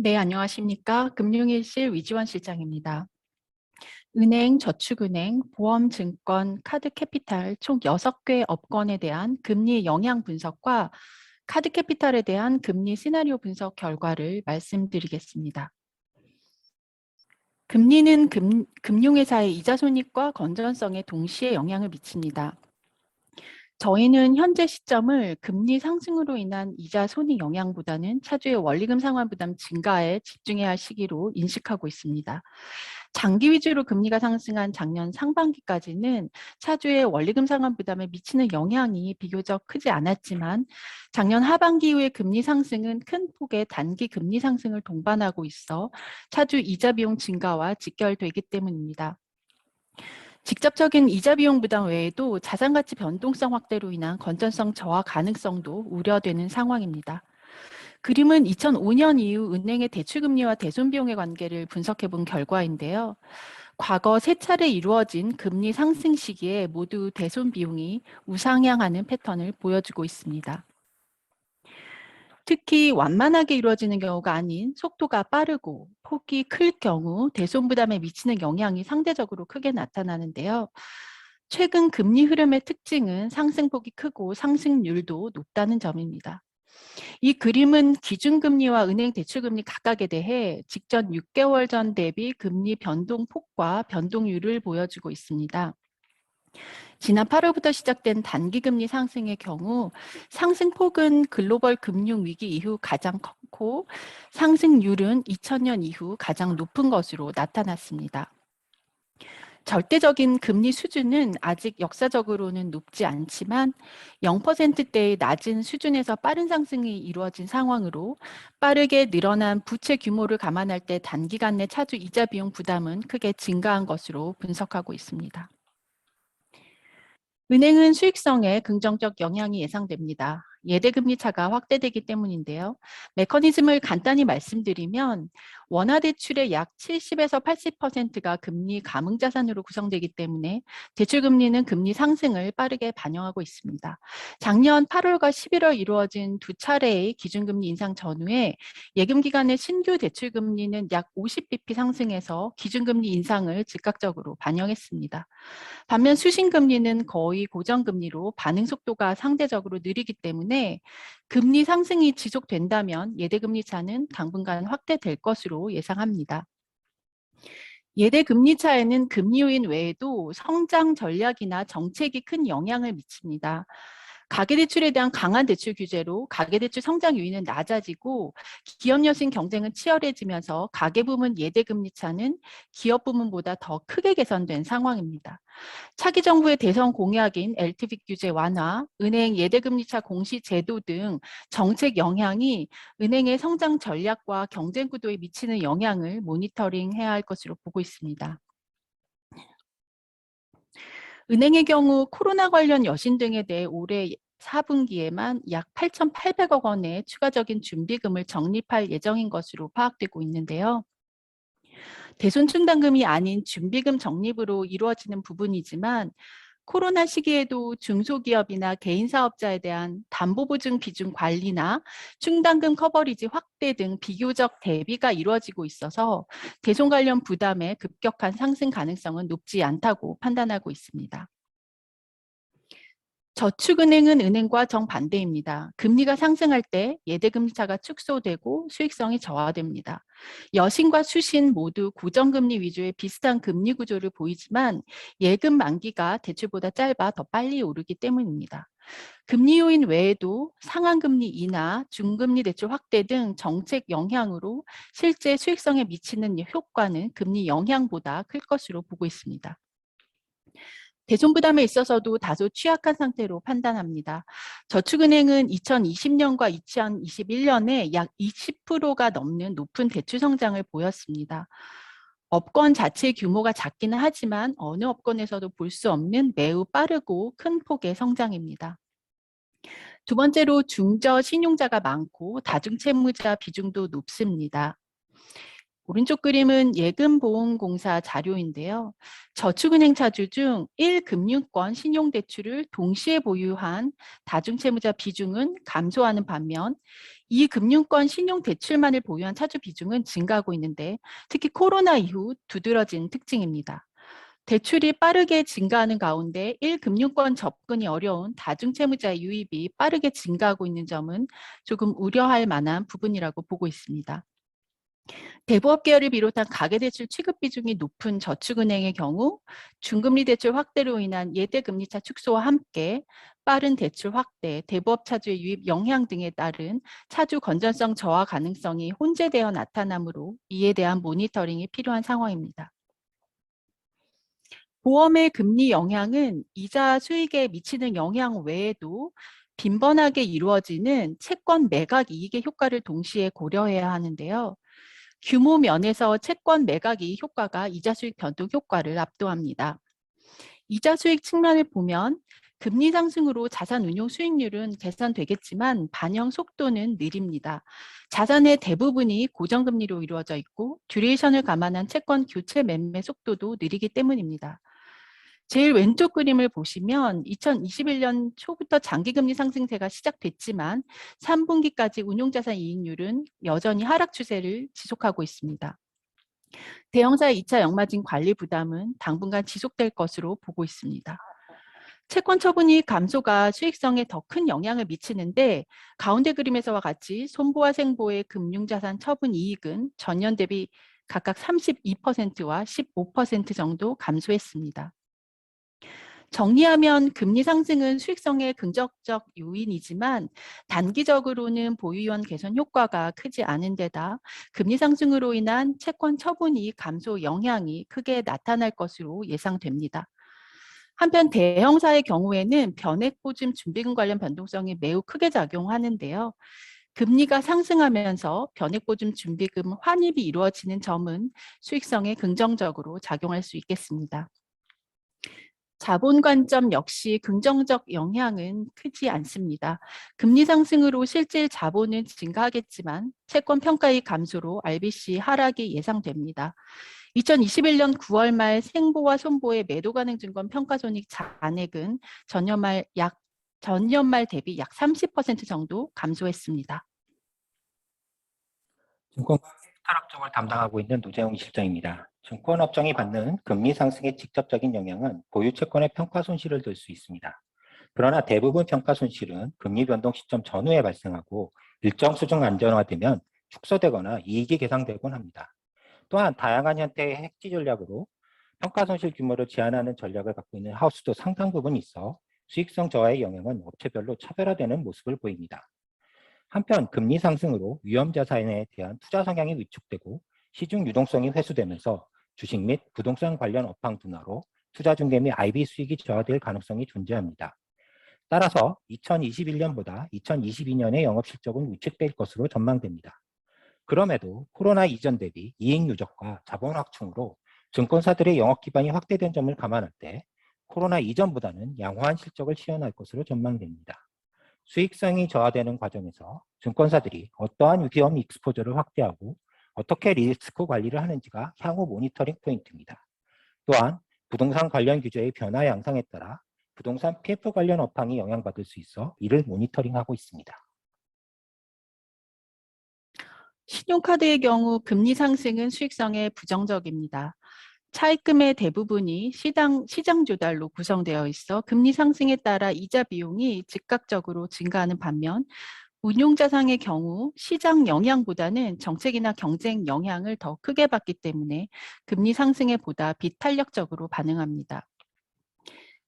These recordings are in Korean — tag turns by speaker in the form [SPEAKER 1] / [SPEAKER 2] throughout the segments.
[SPEAKER 1] 네, 안녕하십니까. 금융일실 위지원 실장입니다. 은행, 저축은행, 보험, 증권, 카드 캐피탈 총 6개 업권에 대한 금리 영향 분석과 카드 캐피탈에 대한 금리 시나리오 분석 결과를 말씀드리겠습니다. 금리는 금융회사의 이자 손익과 건전성에 동시에 영향을 미칩니다. 저희는 현재 시점을 금리 상승으로 인한 이자 손익 영향보다는 차주의 원리금 상환 부담 증가에 집중해야 할 시기로 인식하고 있습니다. 장기 위주로 금리가 상승한 작년 상반기까지는 차주의 원리금 상환 부담에 미치는 영향이 비교적 크지 않았지만 작년 하반기 이후의 금리 상승은 큰 폭의 단기 금리 상승을 동반하고 있어 차주 이자 비용 증가와 직결되기 때문입니다. 직접적인 이자 비용 부담 외에도 자산 가치 변동성 확대로 인한 건전성 저하 가능성도 우려되는 상황입니다. 그림은 2005년 이후 은행의 대출금리와 대손비용의 관계를 분석해 본 결과인데요. 과거 3차례 이루어진 금리 상승 시기에 모두 대손비용이 우상향하는 패턴을 보여주고 있습니다. 특히 완만하게 이루어지는 경우가 아닌 속도가 빠르고 폭이 클 경우 대손 부담에 미치는 영향이 상대적으로 크게 나타나는데요. 최근 금리 흐름의 특징은 상승폭이 크고 상승률도 높다는 점입니다. 이 그림은 기준금리와 은행 대출금리 각각에 대해 직전 6개월 전 대비 금리 변동폭과 변동률을 보여주고 있습니다. 지난 8월부터 시작된 단기금리 상승의 경우 상승폭은 글로벌 금융위기 이후 가장 컸고 상승률은 2000년 이후 가장 높은 것으로 나타났습니다. 절대적인 금리 수준은 아직 역사적으로는 높지 않지만 0%대의 낮은 수준에서 빠른 상승이 이루어진 상황으로 빠르게 늘어난 부채 규모를 감안할 때 단기간 내 차주 이자 비용 부담은 크게 증가한 것으로 분석하고 있습니다. 은행은 수익성에 긍정적 영향이 예상됩니다. 예대금리 차가 확대되기 때문인데요. 메커니즘을 간단히 말씀드리면 원화 대출의 약 70에서 80%가 금리 감흥자산으로 구성되기 때문에 대출금리는 금리 상승을 빠르게 반영하고 있습니다. 작년 8월과 11월 이루어진 두 차례의 기준금리 인상 전후에 예금기관의 신규 대출금리는 약 50bp 상승해서 기준금리 인상을 즉각적으로 반영했습니다. 반면 수신금리는 거의 고정금리로 반응 속도가 상대적으로 느리기 때문에 금리 상승이 지속된다면 예대금리 차는 당분간 확대될 것으로 예상합니다. 예대금리 차에는 금리 요인 외에도 성장 전략이나 정책이 큰 영향을 미칩니다. 가계대출에 대한 강한 대출 규제로 가계대출 성장 요인은 낮아지고 기업 여신 경쟁은 치열해지면서 가계부문 예대금리 차는 기업 부문보다 더 크게 개선된 상황입니다. 차기 정부의 대선 공약인 LTV 규제 완화, 은행 예대금리차 공시 제도 등 정책 영향이 은행의 성장 전략과 경쟁 구도에 미치는 영향을 모니터링해야 할 것으로 보고 있습니다. 은행의 경우 코로나 관련 여신 등에 대해 올해 4분기에만 약 8,800억 원의 추가적인 준비금을 적립할 예정인 것으로 파악되고 있는데요. 대손 충당금이 아닌 준비금 적립으로 이루어지는 부분이지만 코로나 시기에도 중소기업이나 개인 사업자에 대한 담보보증 비중 관리나 충당금 커버리지 확대 등 비교적 대비가 이루어지고 있어서 대손 관련 부담의 급격한 상승 가능성은 높지 않다고 판단하고 있습니다. 저축은행은 은행과 정반대입니다. 금리가 상승할 때 예대금리차가 축소되고 수익성이 저하됩니다. 여신과 수신 모두 고정금리 위주의 비슷한 금리 구조를 보이지만 예금 만기가 대출보다 짧아 더 빨리 오르기 때문입니다. 금리 요인 외에도 상한금리 인하, 중금리 대출 확대 등 정책 영향으로 실제 수익성에 미치는 효과는 금리 영향보다 클 것으로 보고 있습니다. 대손 부담에 있어서도 다소 취약한 상태로 판단합니다. 저축은행은 2020년과 2021년에 약 20%가 넘는 높은 대출 성장을 보였습니다. 업권 자체 규모가 작기는 하지만 어느 업권에서도 볼 수 없는 매우 빠르고 큰 폭의 성장입니다. 두 번째로 중저 신용자가 많고 다중채무자 비중도 높습니다. 오른쪽 그림은 예금보험공사 자료인데요. 저축은행 차주 중 1금융권 신용대출을 동시에 보유한 다중채무자 비중은 감소하는 반면 이 금융권 신용 대출만을 보유한 차주 비중은 증가하고 있는데 특히 코로나 이후 두드러진 특징입니다. 대출이 빠르게 증가하는 가운데 1금융권 접근이 어려운 다중채무자의 유입이 빠르게 증가하고 있는 점은 조금 우려할 만한 부분이라고 보고 있습니다. 대부업 계열을 비롯한 가계대출 취급 비중이 높은 저축은행의 경우 중금리 대출 확대로 인한 예대금리차 축소와 함께 빠른 대출 확대, 대부업 차주의 유입 영향 등에 따른 차주 건전성 저하 가능성이 혼재되어 나타나므로 이에 대한 모니터링이 필요한 상황입니다. 보험의 금리 영향은 이자 수익에 미치는 영향 외에도 빈번하게 이루어지는 채권 매각 이익의 효과를 동시에 고려해야 하는데요. 규모 면에서 채권 매각 이익 효과가 이자 수익 변동 효과를 압도합니다. 이자 수익 측면을 보면 금리 상승으로 자산 운용 수익률은 개선되겠지만 반영 속도는 느립니다. 자산의 대부분이 고정금리로 이루어져 있고 듀레이션을 감안한 채권 교체 매매 속도도 느리기 때문입니다. 제일 왼쪽 그림을 보시면 2021년 초부터 장기금리 상승세가 시작됐지만 3분기까지 운용자산 이익률은 여전히 하락 추세를 지속하고 있습니다. 대형사의 2차 역마진 관리 부담은 당분간 지속될 것으로 보고 있습니다. 채권 처분이익 감소가 수익성에 더 큰 영향을 미치는데 가운데 그림에서와 같이 손보와 생보의 금융자산 처분 이익은 전년 대비 각각 32%와 15% 정도 감소했습니다. 정리하면 금리 상승은 수익성의 긍정적 요인이지만 단기적으로는 보유원 개선 효과가 크지 않은 데다 금리 상승으로 인한 채권 처분이익 감소 영향이 크게 나타날 것으로 예상됩니다. 한편 대형사의 경우에는 변액보증 준비금 관련 변동성이 매우 크게 작용하는데요. 금리가 상승하면서 변액보증 준비금 환입이 이루어지는 점은 수익성에 긍정적으로 작용할 수 있겠습니다. 자본 관점 역시 긍정적 영향은 크지 않습니다. 금리 상승으로 실질 자본은 증가하겠지만 채권 평가이익 감소로 RBC 하락이 예상됩니다. 2021년 9월 말 생보와 손보의 매도 가능 증권 평가손익 잔액은 전년 말 대비 약 30% 정도 감소했습니다.
[SPEAKER 2] 증권과 캐피탈 업종을 담당하고 있는 노재용 실장입니다. 증권업종이 받는 금리 상승의 직접적인 영향은 보유 채권의 평가 손실을 들 수 있습니다. 그러나 대부분 평가 손실은 금리 변동 시점 전후에 발생하고 일정 수준 안정화되면 축소되거나 이익이 계상되곤 합니다. 또한 다양한 형태의 해지 전략으로 평가 손실 규모를 제한하는 전략을 갖고 있는 하우스도 상당 부분 있어 수익성 저하의 영향은 업체별로 차별화되는 모습을 보입니다. 한편 금리 상승으로 위험 자산에 대한 투자 성향이 위축되고 시중 유동성이 회수되면서 주식 및 부동산 관련 업황 둔화로 투자 중개 및 IB 수익이 저하될 가능성이 존재합니다. 따라서 2021년보다 2022년의 영업 실적은 위축될 것으로 전망됩니다. 그럼에도 코로나 이전 대비 이익 누적과 자본 확충으로 증권사들의 영업 기반이 확대된 점을 감안할 때 코로나 이전보다는 양호한 실적을 시현할 것으로 전망됩니다. 수익성이 저하되는 과정에서 증권사들이 어떠한 위험 익스포저를 확대하고 어떻게 리스크 관리를 하는지가 향후 모니터링 포인트입니다. 또한 부동산 관련 규제의 변화 양상에 따라 부동산 PF 관련 업황이 영향받을 수 있어 이를 모니터링하고 있습니다.
[SPEAKER 1] 신용카드의 경우 금리 상승은 수익성에 부정적입니다. 차입금의 대부분이 시장 조달로 구성되어 있어 금리 상승에 따라 이자 비용이 즉각적으로 증가하는 반면 운용자산의 경우 시장 영향보다는 정책이나 경쟁 영향을 더 크게 받기 때문에 금리 상승에 보다 비탄력적으로 반응합니다.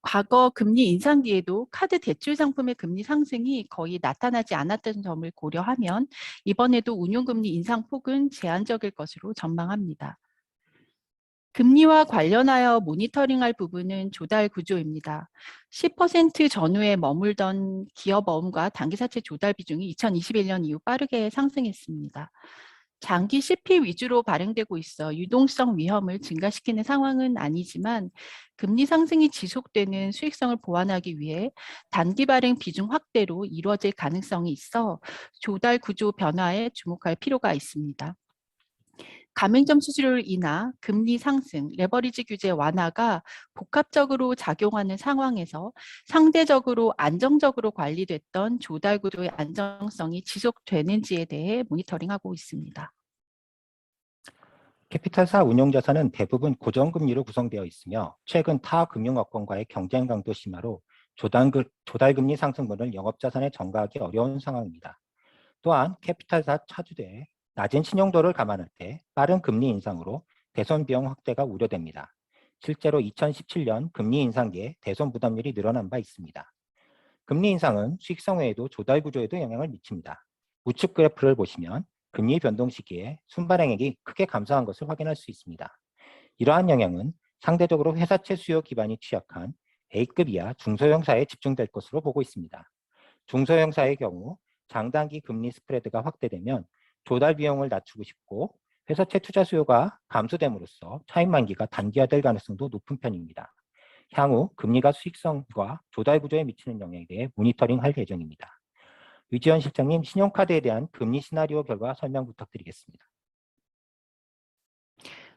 [SPEAKER 1] 과거 금리 인상 뒤에도 카드 대출 상품의 금리 상승이 거의 나타나지 않았던 점을 고려하면 이번에도 운용금리 인상 폭은 제한적일 것으로 전망합니다. 금리와 관련하여 모니터링할 부분은 조달 구조입니다. 10% 전후에 머물던 기업어음과 단기사채 조달 비중이 2021년 이후 빠르게 상승했습니다. 장기 CP 위주로 발행되고 있어 유동성 위험을 증가시키는 상황은 아니지만 금리 상승이 지속되는 수익성을 보완하기 위해 단기 발행 비중 확대로 이루어질 가능성이 있어 조달 구조 변화에 주목할 필요가 있습니다. 가맹점 수수료를 인하 금리 상승, 레버리지 규제 완화가 복합적으로 작용하는 상황에서 상대적으로 안정적으로 관리됐던 조달 구조의 안정성이 지속되는지에 대해 모니터링하고 있습니다.
[SPEAKER 2] 캐피탈사 운용자산은 대부분 고정금리로 구성되어 있으며 최근 타 금융업권과의 경쟁 강도 심화로 조달금리 상승분을 영업자산에 전가하기 어려운 상황입니다. 또한 캐피탈사 차주대의 낮은 신용도를 감안할 때 빠른 금리 인상으로 대손 비용 확대가 우려됩니다. 실제로 2017년 금리 인상기에 대손 부담률이 늘어난 바 있습니다. 금리 인상은 수익성 외에도 조달 구조에도 영향을 미칩니다. 우측 그래프를 보시면 금리 변동 시기에 순발행액이 크게 감소한 것을 확인할 수 있습니다. 이러한 영향은 상대적으로 회사채 수요 기반이 취약한 A급 이하 중소형사에 집중될 것으로 보고 있습니다. 중소형사의 경우 장단기 금리 스프레드가 확대되면 조달 비용을 낮추고 싶고 회사채 투자 수요가 감소됨으로써 차익 만기가 단기화될 가능성도 높은 편입니다. 향후 금리가 수익성과 조달 구조에 미치는 영향에 대해 모니터링할 예정입니다. 유지연 실장님, 신용카드에 대한 금리 시나리오 결과 설명 부탁드리겠습니다.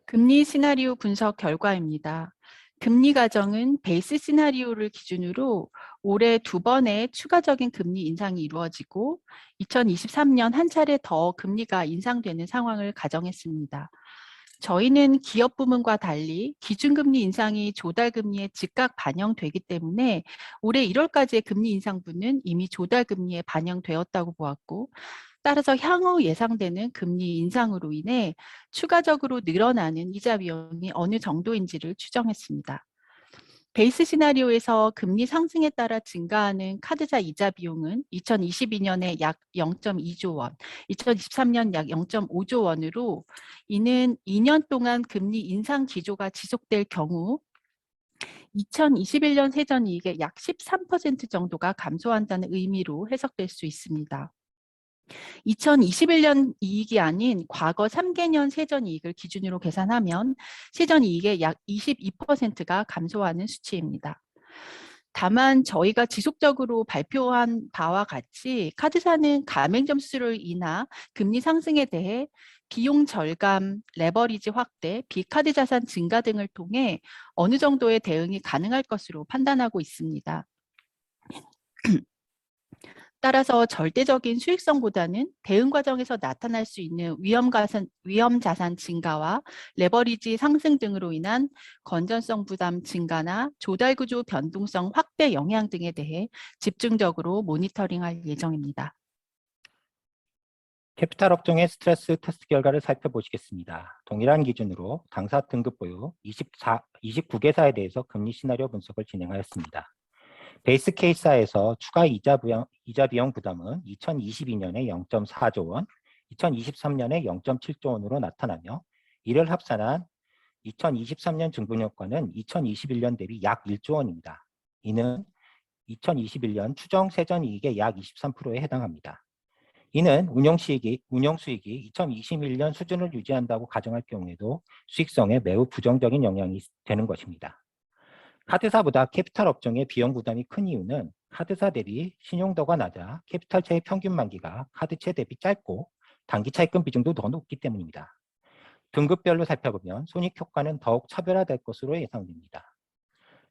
[SPEAKER 1] 금리 시나리오 분석 결과입니다. 금리 가정은 베이스 시나리오를 기준으로 올해 2번의 추가적인 금리 인상이 이루어지고 2023년 한 차례 더 금리가 인상되는 상황을 가정했습니다. 저희는 기업 부문과 달리 기준금리 인상이 조달금리에 즉각 반영되기 때문에 올해 1월까지의 금리 인상분은 이미 조달금리에 반영되었다고 보았고, 따라서 향후 예상되는 금리 인상으로 인해 추가적으로 늘어나는 이자 비용이 어느 정도인지를 추정했습니다. 베이스 시나리오에서 금리 상승에 따라 증가하는 카드사 이자 비용은 2022년에 약 0.2조 원, 2023년 약 0.5조 원으로 이는 2년 동안 금리 인상 기조가 지속될 경우 2021년 세전이익의 약 13% 정도가 감소한다는 의미로 해석될 수 있습니다. 2021년 이익이 아닌 과거 3개년 세전이익을 기준으로 계산하면 세전이익의 약 22%가 감소하는 수치입니다. 다만 저희가 지속적으로 발표한 바와 같이 카드사는 가맹점 수수료를 인하 금리 상승에 대해 비용 절감, 레버리지 확대, 비카드 자산 증가 등을 통해 어느 정도의 대응이 가능할 것으로 판단하고 있습니다. 따라서 절대적인 수익성보다는 대응 과정에서 나타날 수 있는 위험 자산 증가와 레버리지 상승 등으로 인한 건전성 부담 증가나 조달 구조 변동성 확대 영향 등에 대해 집중적으로 모니터링할 예정입니다.
[SPEAKER 2] 캐피탈 업종의 스트레스 테스트 결과를 살펴보시겠습니다. 동일한 기준으로 당사 등급 보유 29개사에 대해서 금리 시나리오 분석을 진행하였습니다. 베이스 케이스에서 추가 이자 비용 부담은 2022년에 0.4조 원, 2023년에 0.7조 원으로 나타나며 이를 합산한 2023년 증분효과는 2021년 대비 약 1조 원입니다. 이는 2021년 추정 세전이익의 약 23%에 해당합니다. 이는 운용수익이 2021년 수준을 유지한다고 가정할 경우에도 수익성에 매우 부정적인 영향이 되는 것입니다. 카드사보다 캐피탈 업종의 비용 부담이 큰 이유는 카드사 대비 신용도가 낮아 캐피탈채의 평균 만기가 카드채 대비 짧고 단기 차입금 비중도 더 높기 때문입니다. 등급별로 살펴보면 손익 효과는 더욱 차별화될 것으로 예상됩니다.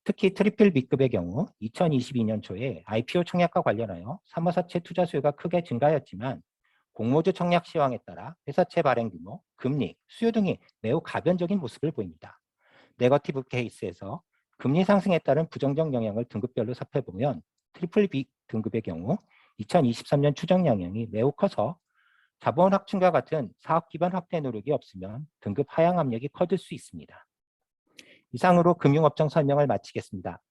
[SPEAKER 2] 특히 트리플 B급의 경우 2022년 초에 IPO 청약과 관련하여 사모사채 투자 수요가 크게 증가하였지만 공모주 청약 시황에 따라 회사채 발행 규모, 금리, 수요 등이 매우 가변적인 모습을 보입니다. 네거티브 케이스에서 금리 상승에 따른 부정적 영향을 등급별로 살펴보면 트리플 B 등급의 경우 2023년 추정 영향이 매우 커서 자본 확충과 같은 사업 기반 확대 노력이 없으면 등급 하향 압력이 커질 수 있습니다. 이상으로 금융업종 설명을 마치겠습니다.